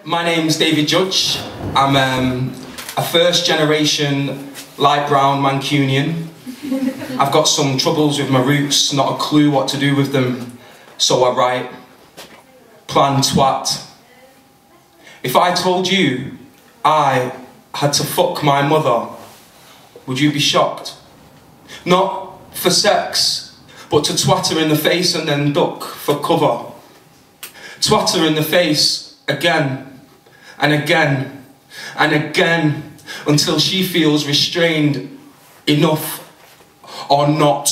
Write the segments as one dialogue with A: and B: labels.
A: My name's David Judge. I'm a first generation light brown Mancunian. I've got some troubles with my roots, not a clue what to do with them, so I write, plan twat. If I told you I had to fuck my mother, would you be shocked? Not for sex, but to twat her in the face and then duck for cover. Twat her in the face again and again and again until she feels restrained enough or not.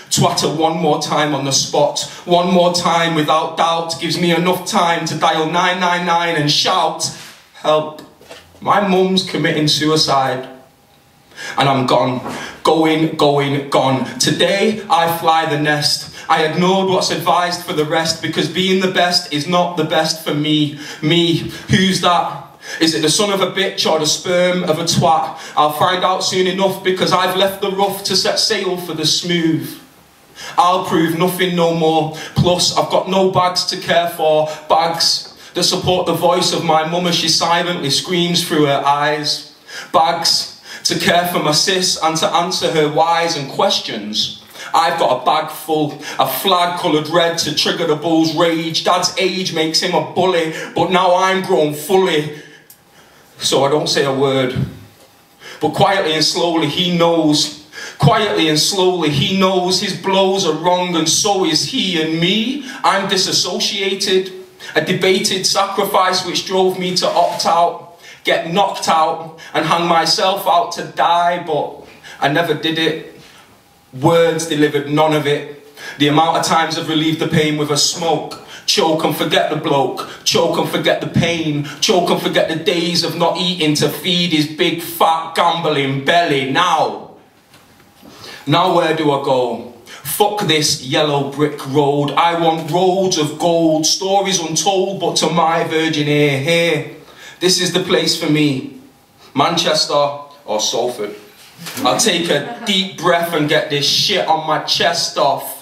A: Twat her one more time on the spot, one more time without doubt, gives me enough time to dial 999 and shout, help, my mum's committing suicide. And I'm gone, gone. Today I fly the nest. I ignored what's advised for the rest because being the best is not the best for me. Me, who's that? Is it the son of a bitch or the sperm of a twat? I'll find out soon enough because I've left the rough to set sail for the smooth. I'll prove nothing no more. Plus, I've got no bags to care for. Bags that support the voice of my mum as she silently screams through her eyes. Bags to care for my sis and to answer her whys and questions. I've got a bag full, a flag coloured red to trigger the bull's rage. Dad's age makes him a bully, but now I'm grown fully. So I don't say a word. But quietly and slowly he knows. Quietly and slowly he knows his blows are wrong and so is he. And me, I'm disassociated. A debated sacrifice which drove me to opt out, get knocked out and hang myself out to die, but I never did it. Words delivered none of it. The amount of times I've relieved the pain with a smoke. Choke and forget the bloke. Choke and forget the pain. Choke and forget the days of not eating to feed his big fat gambling belly. Now where do I go? Fuck this yellow brick road. I want roads of gold. Stories untold but to my virgin ear. Here, this is the place for me. Manchester or Salford. I'll take a deep breath and get this shit on my chest off.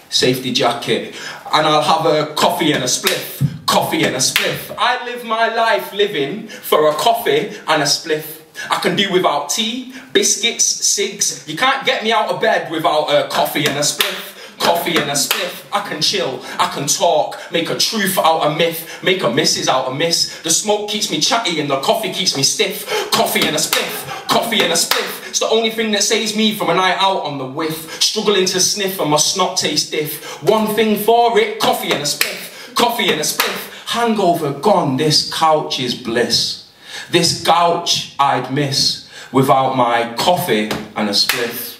A: Safety jacket. And I'll have a coffee and a spliff. Coffee and a spliff. I live my life living for a coffee and a spliff. I can do without tea, biscuits, cigs. You can't get me out of bed without a coffee and a spliff. Coffee and a spliff. I can chill, I can talk, make a truth out of myth, make a missus out of miss. The smoke keeps me chatty and the coffee keeps me stiff. Coffee and a spliff, coffee and a spliff. It's the only thing that saves me from a night out on the whiff. Struggling to sniff and my snot taste stiff. One thing for it, coffee and a spliff, coffee and a spliff. Hangover gone, this couch is bliss. This gouch I'd miss without my coffee and a spliff.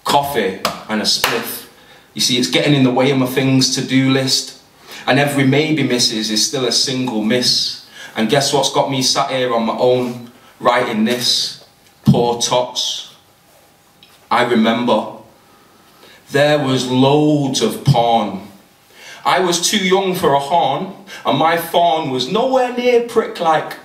A: Coffee and a spliff. You see, it's getting in the way of my things to-do list. And every maybe misses is still a single miss. And guess what's got me sat here on my own, writing this? Poor Totts. I remember. There was loads of porn. I was too young for a horn, and my fawn was nowhere near prick-like.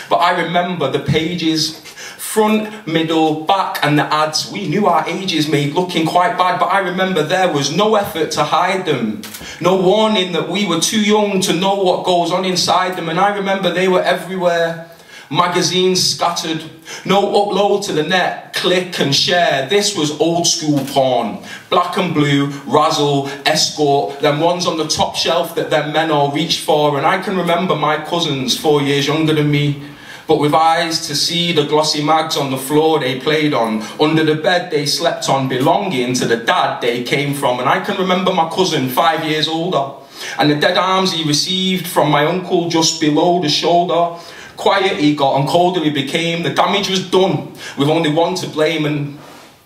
A: But I remember the pages, front, middle, back and the ads. We knew our ages made looking quite bad, but I remember there was no effort to hide them. No warning that we were too young to know what goes on inside them. And I remember they were everywhere. Magazines scattered. No upload to the net, click and share. This was old school porn. Black and blue, razzle, escort. Them ones on the top shelf that them men all reached for. And I can remember my cousins 4 years younger than me, but with eyes to see the glossy mags on the floor they played on, under the bed they slept on, belonging to the dad they came from. And I can remember my cousin 5 years older, and the dead arms he received from my uncle just below the shoulder. Quiet he got and colder he became. The damage was done with only one to blame. And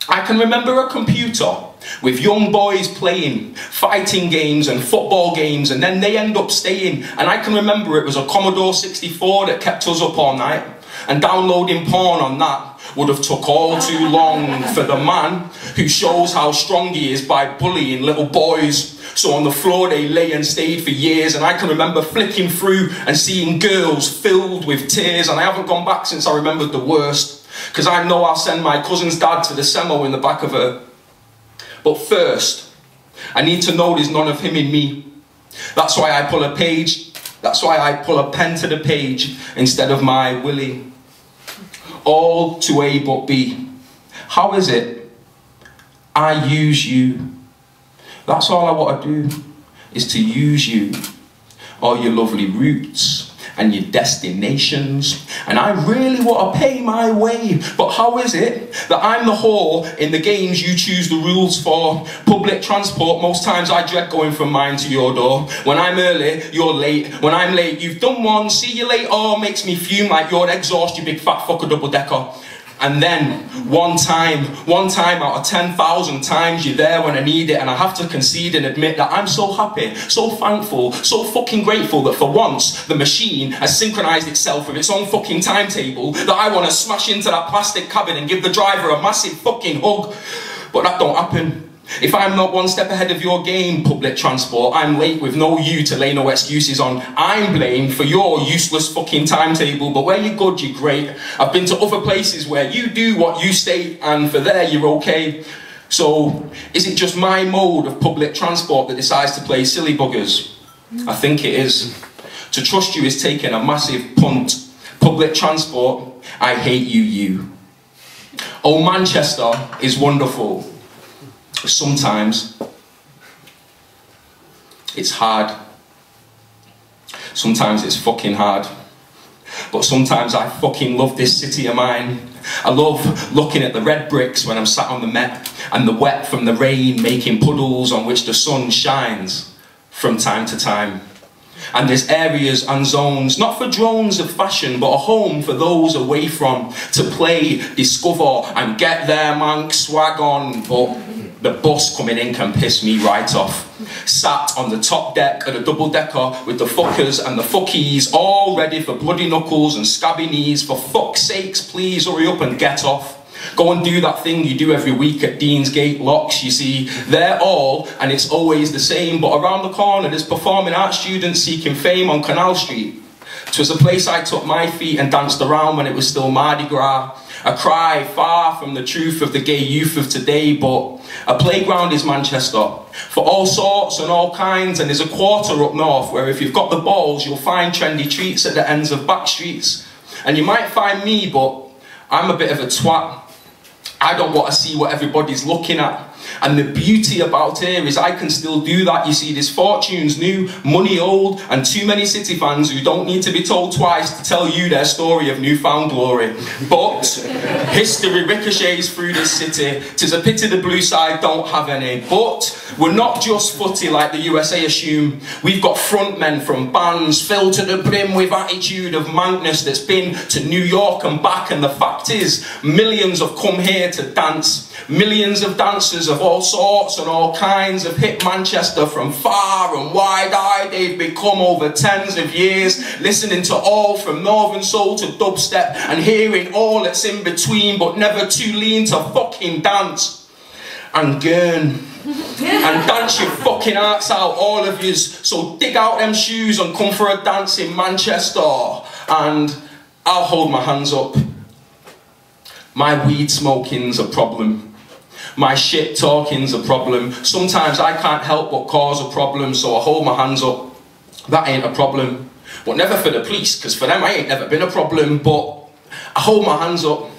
A: I can remember a computer with young boys playing fighting games and football games, and then they end up staying. And I can remember it was a Commodore 64 that kept us up all night, and downloading porn on that would have took all too long for the man who shows how strong he is by bullying little boys. So on the floor they lay and stayed for years, and I can remember flicking through and seeing girls filled with tears, and I haven't gone back since I remembered the worst, because I know I'll send my cousin's dad to the semo in the back of her. But first, I need to know there's none of him in me. That's why I pull a page That's why I pull a pen to the page instead of my willy. All to A but B. How is it? I use you. That's all I want to do, is to use you. All your lovely routes and your destinations, and I really want to pay my way. But how is it that I'm the whore in the games you choose the rules for? Public transport, most times I dread going from mine to your door. When I'm early, you're late. When I'm late, you've done one. See you later, makes me fume like your exhaust, you big fat fucker double-decker. And then, one time out of 10,000 times you're there when I need it, and I have to concede and admit that I'm so happy, so thankful, so fucking grateful that for once the machine has synchronised itself with its own fucking timetable, that I want to smash into that plastic cabin and give the driver a massive fucking hug. But that don't happen. If I'm not one step ahead of your game, public transport, I'm late with no you to lay no excuses on. I'm blamed for your useless fucking timetable, but where you're good, you're great. I've been to other places where you do what you state, and for there, you're okay. So, is it just my mode of public transport that decides to play silly buggers? I think it is. To trust you is taking a massive punt. Public transport, I hate you. Oh, Manchester is wonderful. Sometimes it's hard. Sometimes it's fucking hard. But sometimes I fucking love this city of mine. I love looking at the red bricks when I'm sat on the Met, and the wet from the rain making puddles on which the sun shines from time to time. And there's areas and zones, not for drones of fashion, but a home for those away from, to play, discover and get their mank swag on. But the bus coming in can piss me right off. Sat on the top deck of a double-decker with the fuckers and the fuckies, all ready for bloody knuckles and scabby knees. For fuck's sakes, please hurry up and get off. Go and do that thing you do every week at Deansgate Locks. You see, they're all, and it's always the same, but around the corner there's performing arts students seeking fame on Canal Street. 'Twas a place I took my feet and danced around when it was still Mardi Gras. A cry far from the truth of the gay youth of today, but a playground is Manchester for all sorts and all kinds, and there's a quarter up north where if you've got the balls you'll find trendy treats at the ends of back streets. And you might find me, but I'm a bit of a twat. I don't want to see what everybody's looking at. And the beauty about here is I can still do that. You see, there's fortunes new, money old, and too many City fans who don't need to be told twice to tell you their story of newfound glory. But history ricochets through this city. 'Tis a pity the blue side don't have any. But we're not just footy like the USA assume. We've got frontmen from bands filled to the brim with attitude of mankness that's been to New York and back. And the fact is, millions have come here to dance. Millions of dancers of all sorts and all kinds have hit Manchester from far and wide-eyed. They've become over tens of years, listening to all from Northern Soul to dubstep and hearing all that's in between, but never too lean to fucking dance and gurn. And dance your fucking hearts out, all of yous. So dig out them shoes and come for a dance in Manchester. And I'll hold my hands up. My weed smoking's a problem. My shit talking's a problem. Sometimes I can't help but cause a problem, so I hold my hands up. That ain't a problem. But never for the police, because for them I ain't never been a problem. But I hold my hands up,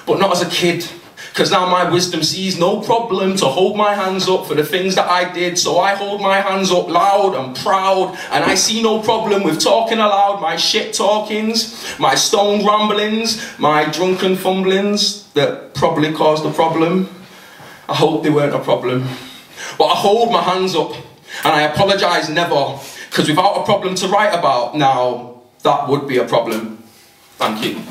A: but not as a kid. Because now my wisdom sees no problem to hold my hands up for the things that I did. So I hold my hands up loud and proud. And I see no problem with talking aloud. My shit talkings, my stoned ramblings, my drunken fumblings that probably caused the problem. I hope they weren't a problem. But I hold my hands up and I apologise never. Because without a problem to write about now, that would be a problem. Thank you.